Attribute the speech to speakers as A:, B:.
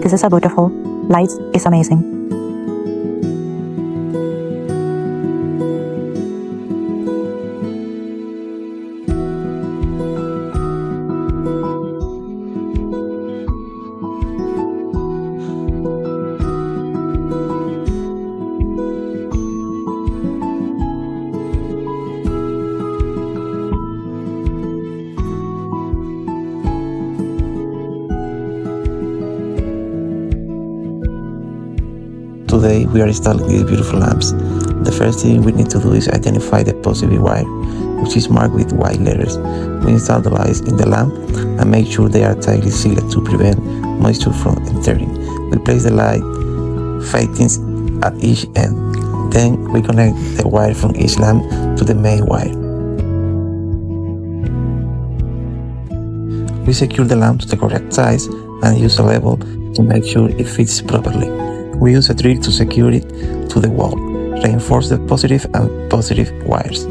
A: This is so beautiful. Lights is amazing.
B: Today we are installing these beautiful lamps. The first thing we need to do is identify the positive wire, which is marked with white letters. We install the lights in the lamp and make sure they are tightly sealed to prevent moisture from entering. We place the light fittings at each end. Then we connect the wire from each lamp to the main wire. We secure the lamp to the correct size and use a level to make sure it fits properly. We use a drill to secure it to the wall, reinforce the positive and positive wires.